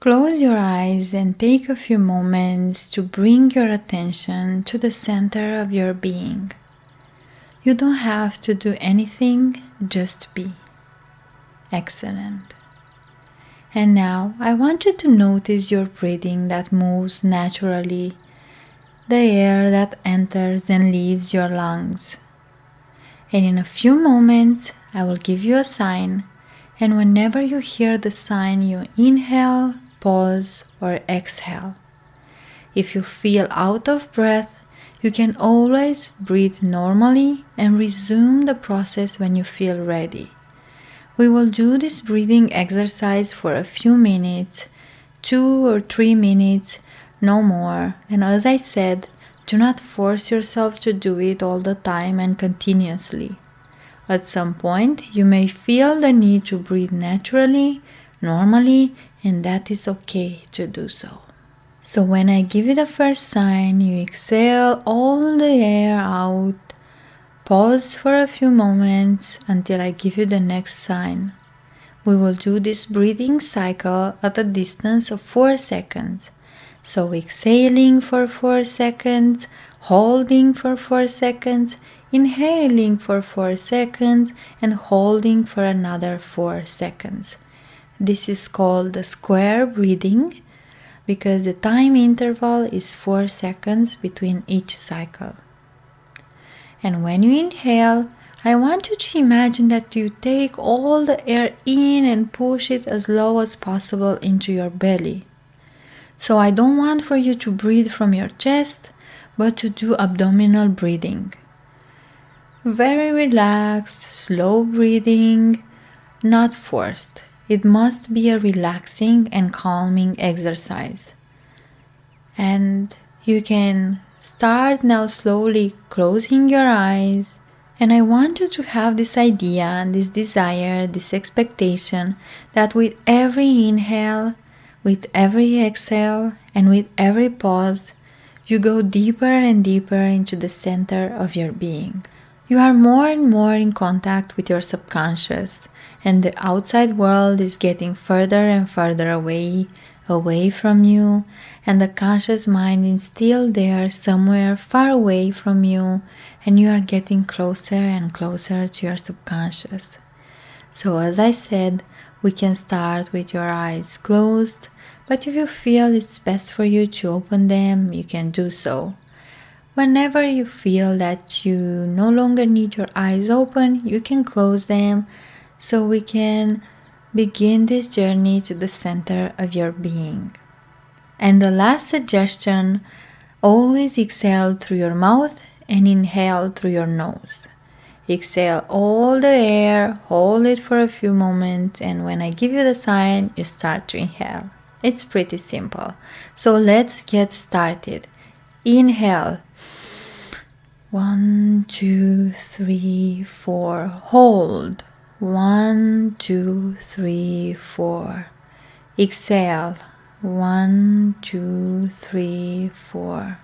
Close your eyes and take a few moments to bring your attention to the center of your being. You don't have to do anything, just be. Excellent. And now I want you to notice your breathing that moves naturally, the air that enters and leaves your lungs. And in a few moments, I will give you a sign, and whenever you hear the sign, you inhale, pause, or exhale. If you feel out of breath, you can always breathe normally and resume the process when you feel ready. We will do this breathing exercise for a few minutes, 2 or 3 minutes, no more. And as I said, do not force yourself to do it all the time and continuously. At some point, you may feel the need to breathe naturally, normally, and that is okay to do so. So when I give you the first sign, you exhale all the air out. Pause for a few moments until I give you the next sign. We will do this breathing cycle at a distance of 4 seconds. So exhaling for 4 seconds, holding for 4 seconds, inhaling for 4 seconds, and holding for another 4 seconds. This is called the square breathing because the time interval is 4 seconds between each cycle. And when you inhale, I want you to imagine that you take all the air in and push it as low as possible into your belly. So I don't want for you to breathe from your chest, but to do abdominal breathing. Very relaxed, slow breathing, not forced. It must be a relaxing and calming exercise. And you can start now slowly closing your eyes. And I want you to have this idea and this desire, this expectation that with every inhale, with every exhale, and with every pause, you go deeper and deeper into the center of your being. You are more and more in contact with your subconscious, and the outside world is getting further and further away from you, and the conscious mind is still there somewhere far away from you, and you are getting closer and closer to your subconscious. So as I said, we can start with your eyes closed, but if you feel it's best for you to open them, you can do so. Whenever you feel that you no longer need your eyes open, you can close them so we can begin this journey to the center of your being. And the last suggestion, always exhale through your mouth and inhale through your nose. Exhale all the air, hold it for a few moments, and when I give you the sign, you start to inhale. It's pretty simple. So let's get started. Inhale. 1, 2, 3, 4. Hold. 1, 2, 3, 4. Exhale. 1, 2, 3, 4.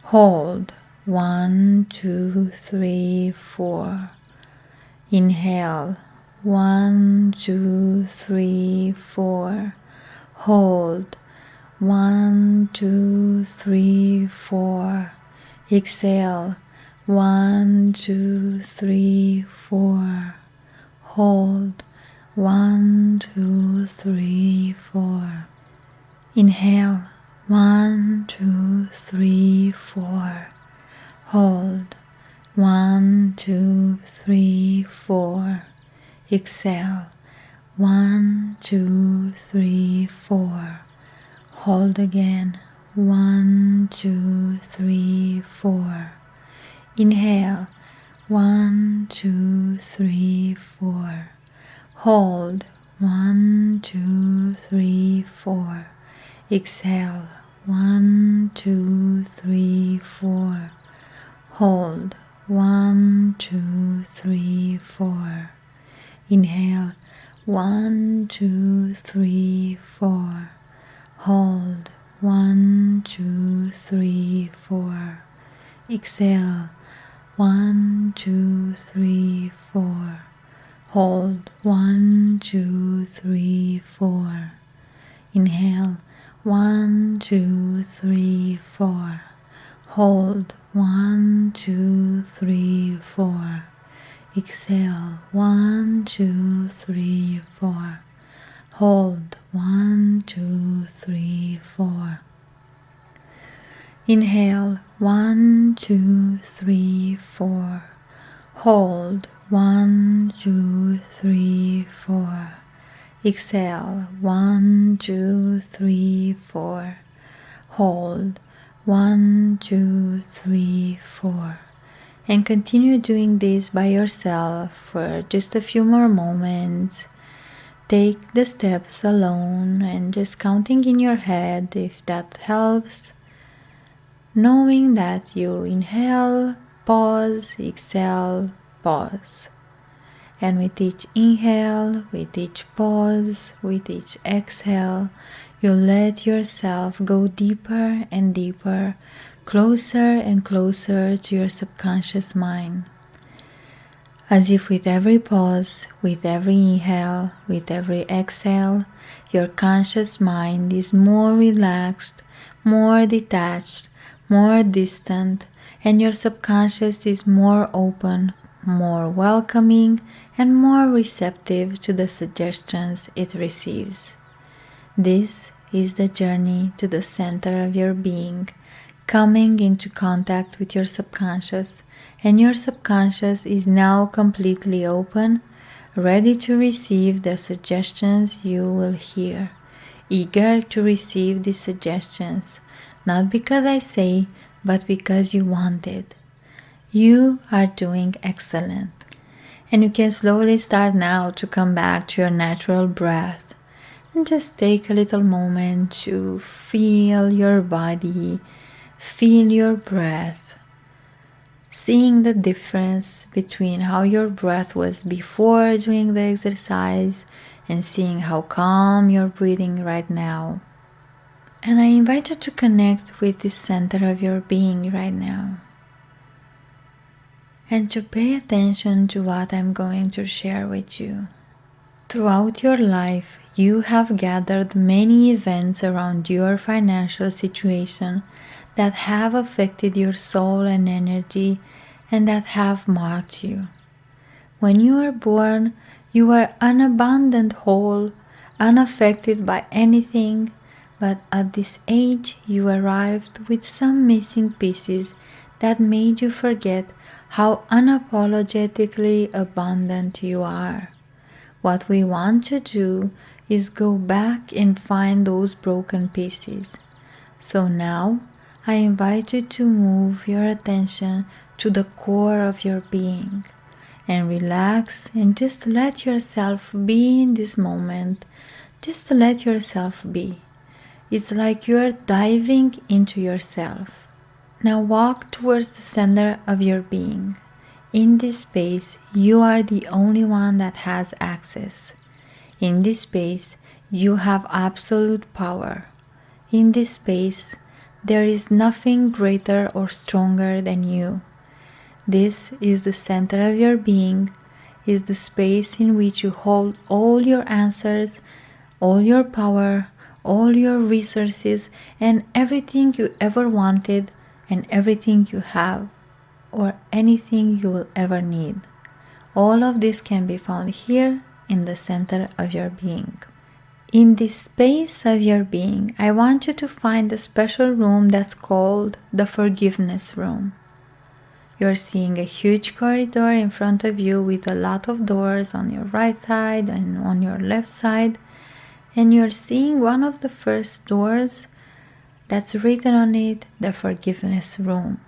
Hold. 1, 2, 3, 4. Inhale. 1, 2, 3, 4. Hold. 1, 2, 3, 4. Exhale. 1, 2, 3, 4. Hold. 1, 2, 3, 4. Inhale. 1, 2, 3, 4. Hold. 1, 2, 3, 4. Exhale. 1, 2, 3, 4. Hold again. 1, 2, 3, 4. Inhale. 1, 2, 3, 4. Hold. 1, 2, 3, 4. Exhale. 1, 2, 3, 4. Hold. 1, 2, 3, 4. Inhale. 1, 2, 3, 4. Hold. 1, 2, 3, 4. Exhale. 1, 2, 3, 4. Hold. 1, 2, 3, 4. Inhale, 1, 2, 3, 4. Hold, 1, 2, 3, 4. Exhale, 1, 2, 3, 4. Hold, 1, 2, 3, 4. Inhale, 1, 2, 3, 4. Hold, 1, 2, 3, 4. Exhale, 1, 2, 3, 4. Hold, 1, 2, 3, 4. And continue doing this by yourself for just a few more moments. Take the steps alone and just counting in your head if that helps. Knowing that you inhale, pause, exhale, pause. And with each inhale, with each pause, with each exhale, you let yourself go deeper and deeper, closer and closer to your subconscious mind. As if with every pause, with every inhale, with every exhale, your conscious mind is more relaxed, more detached, more distant, and your subconscious is more open, more welcoming, and more receptive to the suggestions it receives. This is the journey to the center of your being, coming into contact with your subconscious, and your subconscious is now completely open, ready to receive the suggestions you will hear, eager to receive these suggestions, not because I say, but because you want it. You are doing excellent. And you can slowly start now to come back to your natural breath and just take a little moment to feel your body, feel your breath, seeing the difference between how your breath was before doing the exercise and seeing how calm you're breathing right now. And I invite you to connect with the center of your being right now and to pay attention to what I'm going to share with you. Throughout your life, you have gathered many events around your financial situation that have affected your soul and energy and that have marked you. When you were born, you were unabundant whole, unaffected by anything, but at this age you arrived with some missing pieces that made you forget how unapologetically abundant you are. What we want to do is go back and find those broken pieces. So now I invite you to move your attention to the core of your being and relax and just let yourself be in this moment. Just let yourself be. It's like you're diving into yourself. Now walk towards the center of your being. In this space, you are the only one that has access. In this space, you have absolute power. In this space, there is nothing greater or stronger than you. This is the center of your being, is the space in which you hold all your answers, all your power, all your resources, and everything you ever wanted and everything you have, or anything you will ever need. All of this can be found here in the center of your being. In this space of your being, I want you to find a special room that's called the forgiveness room. You're seeing a huge corridor in front of you with a lot of doors on your right side and on your left side, and you're seeing one of the first doors that's written on it, the forgiveness room.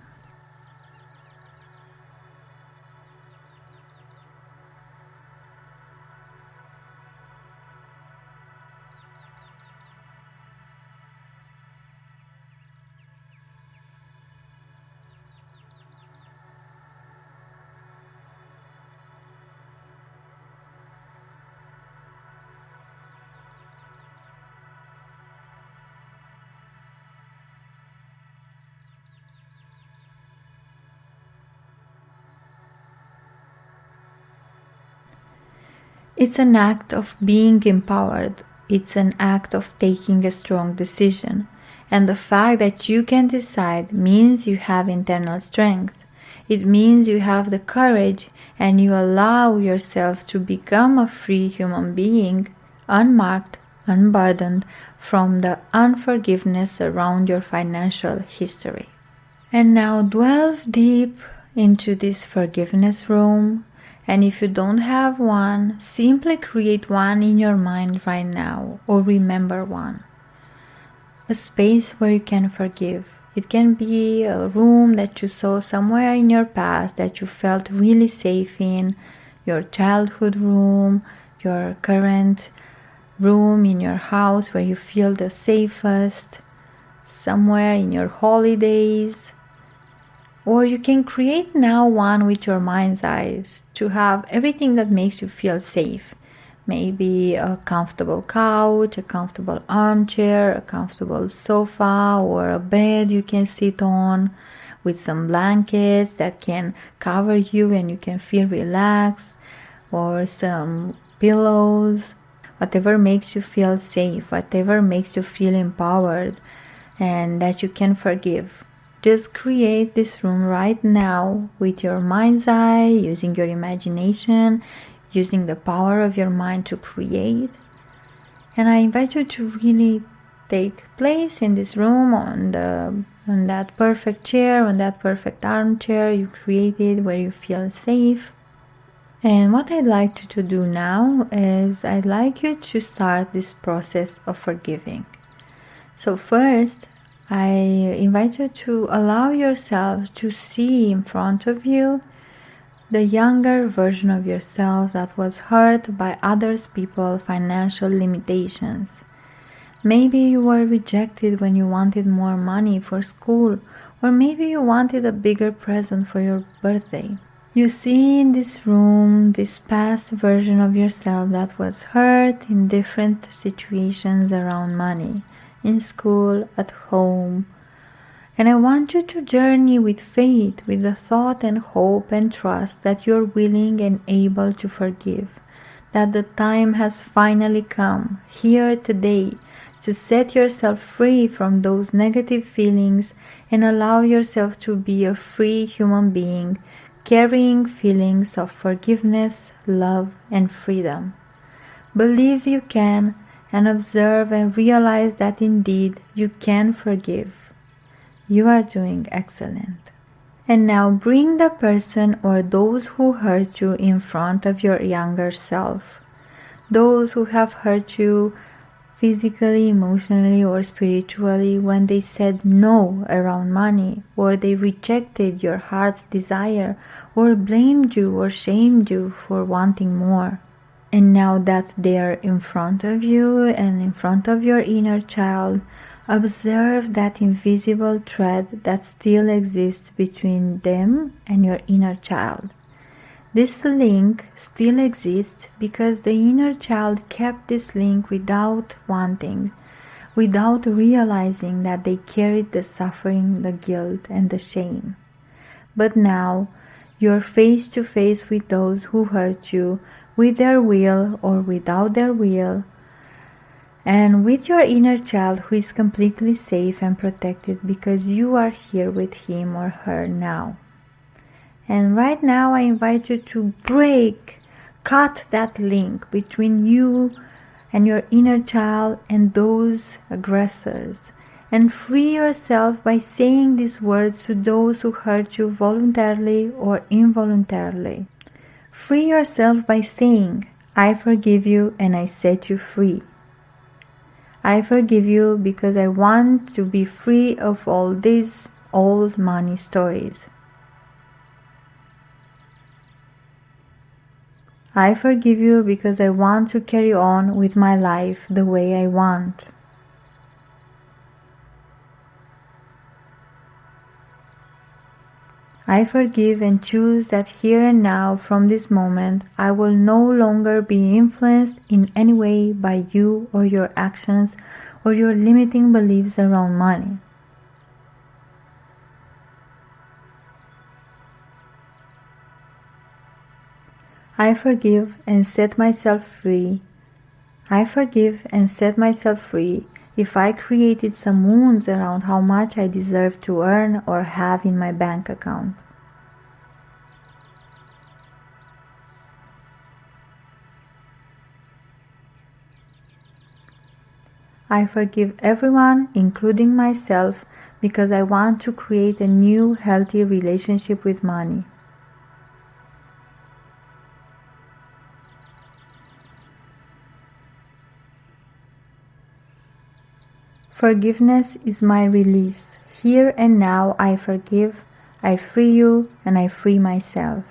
It's an act of being empowered, It's an act of taking a strong decision. And the fact that you can decide means you have internal strength. It means you have the courage and you allow yourself to become a free human being, unmarked, unburdened from the unforgiveness around your financial history. And now delve deep into this forgiveness room. And if you don't have one, simply create one in your mind right now or remember one. A space where you can forgive. It can be a room that you saw somewhere in your past that you felt really safe in, your childhood room, your current room in your house where you feel the safest, somewhere in your holidays. Or you can create now one with your mind's eyes to have everything that makes you feel safe. Maybe a comfortable couch, a comfortable armchair, a comfortable sofa, or a bed you can sit on with some blankets that can cover you and you can feel relaxed, or some pillows, whatever makes you feel safe, whatever makes you feel empowered and that you can forgive. Just create this room right now with your mind's eye, using your imagination, using the power of your mind to create. And I invite you to really take place in this room on that perfect chair, on that perfect armchair you created where you feel safe. And what I'd like you to do now is I'd like you to start this process of forgiving. So first, I invite you to allow yourself to see in front of you the younger version of yourself that was hurt by others people's financial limitations. Maybe you were rejected when you wanted more money for school, or maybe you wanted a bigger present for your birthday. You see in this room this past version of yourself that was hurt in different situations around money, in school, at home. And I want you to journey with faith, with the thought and hope and trust that you're willing and able to forgive, that the time has finally come, here today, to set yourself free from those negative feelings and allow yourself to be a free human being, carrying feelings of forgiveness, love, and freedom. Believe you can, and observe and realize that indeed you can forgive. You are doing excellent. And now bring the person or those who hurt you in front of your younger self. Those who have hurt you physically, emotionally, or spiritually when they said no around money, or they rejected your heart's desire, or blamed you or shamed you for wanting more. And now that they're in front of you and in front of your inner child, observe that invisible thread that still exists between them and your inner child. This link still exists because the inner child kept this link without wanting, without realizing that they carried the suffering, the guilt, and the shame. But now, you're face to face with those who hurt you, with their will or without their will, and with your inner child who is completely safe and protected because you are here with him or her now. And right now I invite you to cut that link between you and your inner child and those aggressors, and free yourself by saying these words to those who hurt you voluntarily or involuntarily. Free yourself by saying, I forgive you and I set you free. I forgive you because I want to be free of all these old money stories. I forgive you because I want to carry on with my life the way I want. I forgive and choose that here and now, from this moment, I will no longer be influenced in any way by you or your actions or your limiting beliefs around money. I forgive and set myself free I forgive and set myself free if I created some wounds around how much I deserve to earn or have in my bank account. I forgive everyone, including myself, because I want to create a new, healthy relationship with money. Forgiveness is my release. Here and now I forgive, I free you, and I free myself.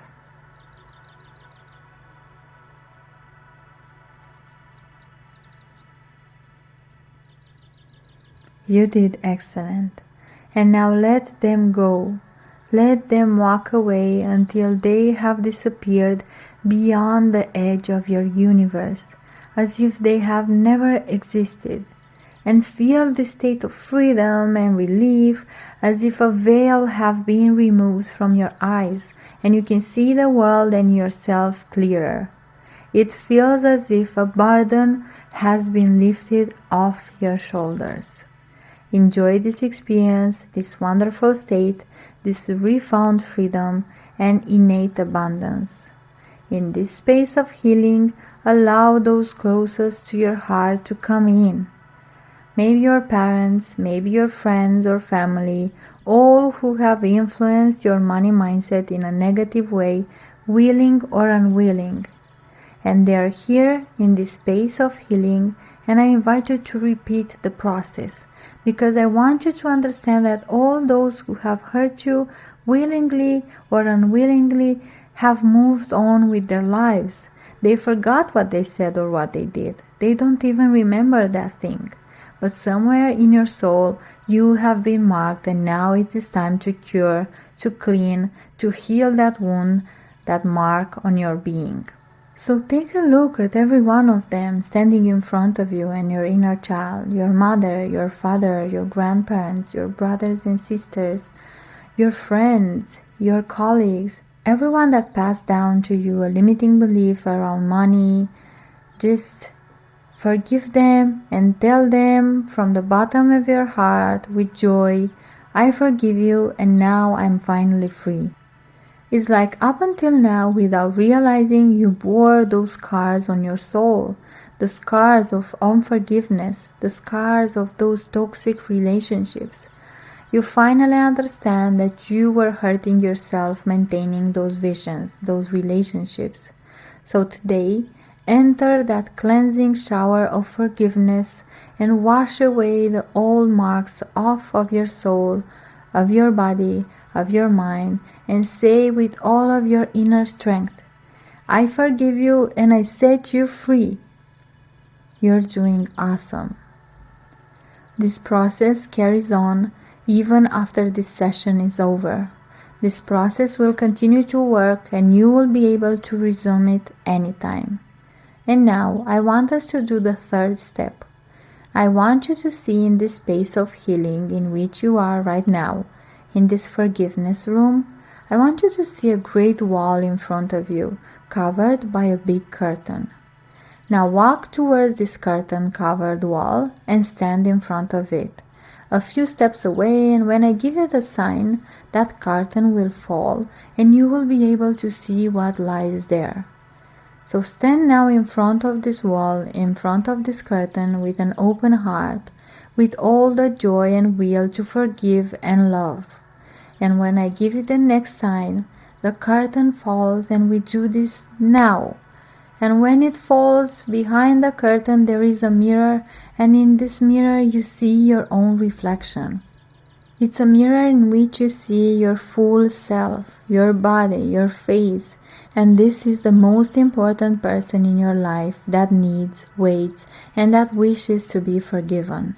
You did excellent. And now let them go. Let them walk away until they have disappeared beyond the edge of your universe, as if they have never existed. And feel the state of freedom and relief, as if a veil have been removed from your eyes and you can see the world and yourself clearer. It feels as if a burden has been lifted off your shoulders. Enjoy this experience, this wonderful state, this refound freedom and innate abundance. In this space of healing, allow those closest to your heart to come in. Maybe your parents, maybe your friends or family, all who have influenced your money mindset in a negative way, willing or unwilling. And they are here in this space of healing, and I invite you to repeat the process, because I want you to understand that all those who have hurt you, willingly or unwillingly, have moved on with their lives. They forgot what they said or what they did. They don't even remember that thing. But somewhere in your soul, you have been marked, and now it is time to cure, to clean, to heal that wound, that mark on your being. So take a look at every one of them standing in front of you and your inner child, your mother, your father, your grandparents, your brothers and sisters, your friends, your colleagues, everyone that passed down to you a limiting belief around money. Just forgive them and tell them from the bottom of your heart with joy, I forgive you and now I'm finally free. It's like up until now, without realizing, you bore those scars on your soul, the scars of unforgiveness, the scars of those toxic relationships. You finally understand that you were hurting yourself maintaining those visions, those relationships. So today, enter that cleansing shower of forgiveness and wash away the old marks off of your soul, of your body, of your mind, and say with all of your inner strength, I forgive you and I set you free. You're doing awesome. This process carries on even after this session is over. This process will continue to work and you will be able to resume it anytime. And now I want us to do the third step. I want you to see in this space of healing in which you are right now, in this forgiveness room, I want you to see a great wall in front of you, covered by a big curtain. Now walk towards this curtain-covered wall and stand in front of it, a few steps away, and when I give you the sign, that curtain will fall and you will be able to see what lies there. So stand now in front of this wall, in front of this curtain with an open heart, with all the joy and will to forgive and love. And when I give you the next sign, the curtain falls and we do this now. And when it falls, behind the curtain there is a mirror, and in this mirror you see your own reflection. It's a mirror in which you see your full self, your body, your face, and this is the most important person in your life that needs, waits, and that wishes to be forgiven.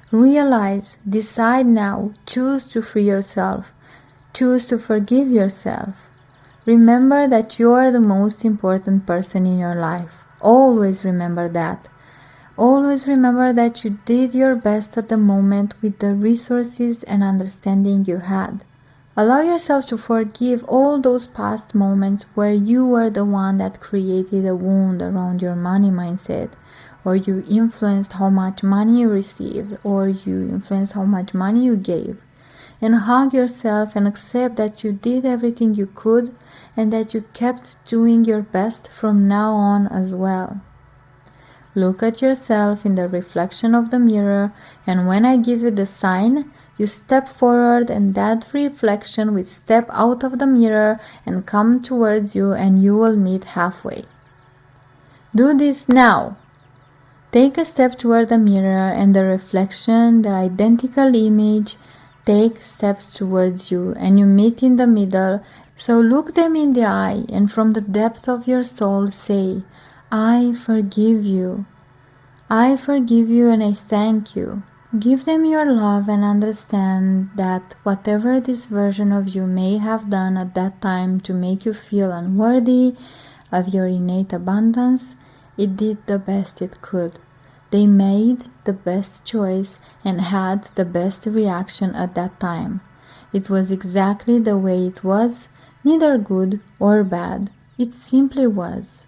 Realize, decide now, choose to free yourself, choose to forgive yourself. Remember that you are the most important person in your life. Always remember that. Always remember that you did your best at the moment with the resources and understanding you had. Allow yourself to forgive all those past moments where you were the one that created a wound around your money mindset, or you influenced how much money you received, or you influenced how much money you gave. And hug yourself and accept that you did everything you could and that you kept doing your best from now on as well. Look at yourself in the reflection of the mirror, and when I give you the sign, you step forward and that reflection will step out of the mirror and come towards you, and you will meet halfway. Do this now. Take a step toward the mirror and the reflection, the identical image, take steps towards you and you meet in the middle. So look them in the eye and from the depth of your soul say, I forgive you. I forgive you and I thank you. Give them your love and understand that whatever this version of you may have done at that time to make you feel unworthy of your innate abundance, it did the best it could. They made the best choice and had the best reaction at that time. It was exactly the way it was, neither good or bad. It simply was.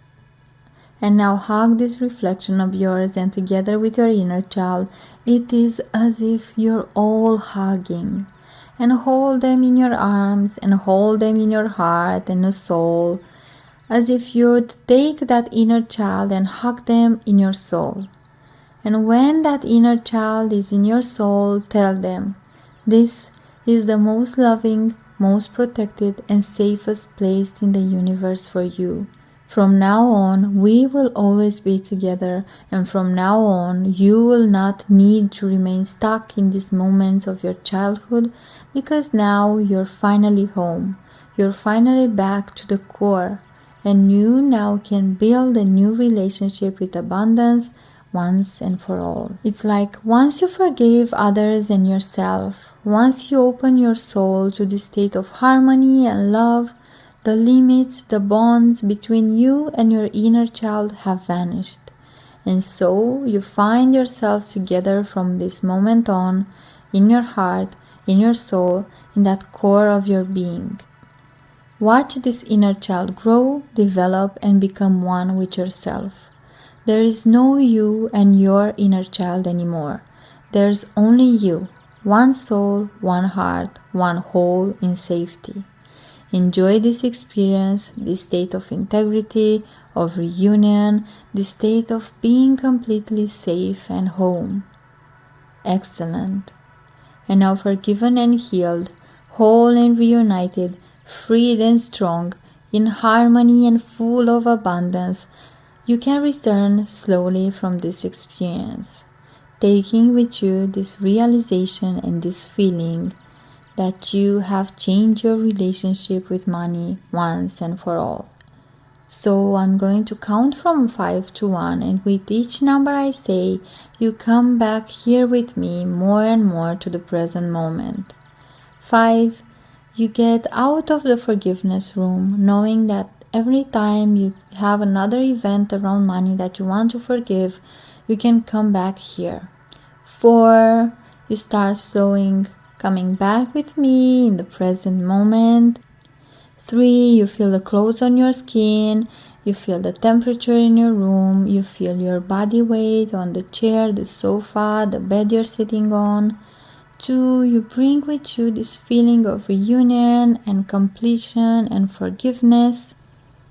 And now hug this reflection of yours, and together with your inner child, it is as if you're all hugging. And hold them in your arms and hold them in your heart and your soul, as if you'd take that inner child and hug them in your soul. And when that inner child is in your soul, tell them, this is the most loving, most protected and safest place in the universe for you. From now on, we will always be together, and from now on, you will not need to remain stuck in these moments of your childhood, because now you're finally home. You're finally back to the core, and you now can build a new relationship with abundance once and for all. It's like once you forgave others and yourself, once you open your soul to the state of harmony and love, the limits, the bonds between you and your inner child have vanished. And so you find yourselves together from this moment on, in your heart, in your soul, in that core of your being. Watch this inner child grow, develop, and become one with yourself. There is no you and your inner child anymore. There's only you, one soul, one heart, one whole in safety. Enjoy this experience, this state of integrity, of reunion, this state of being completely safe and home. Excellent. And now forgiven and healed, whole and reunited, freed and strong, in harmony and full of abundance, you can return slowly from this experience, taking with you this realization and this feeling that you have changed your relationship with money once and for all. So I'm going to count from 5 to 1, and with each number I say, you come back here with me more and more to the present moment. 5, you get out of the forgiveness room knowing that every time you have another event around money that you want to forgive, you can come back here. 4, you start coming back with me in the present moment. 3, you feel the clothes on your skin, you feel the temperature in your room, you feel your body weight on the chair, the sofa, the bed you're sitting on. 2, you bring with you this feeling of reunion and completion and forgiveness.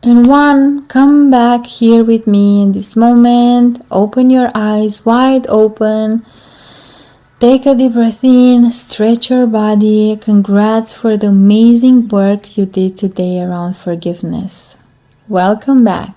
And 1, come back here with me in this moment. Open your eyes wide open. Take a deep breath in, stretch your body. Congrats for the amazing work you did today around forgiveness. Welcome back.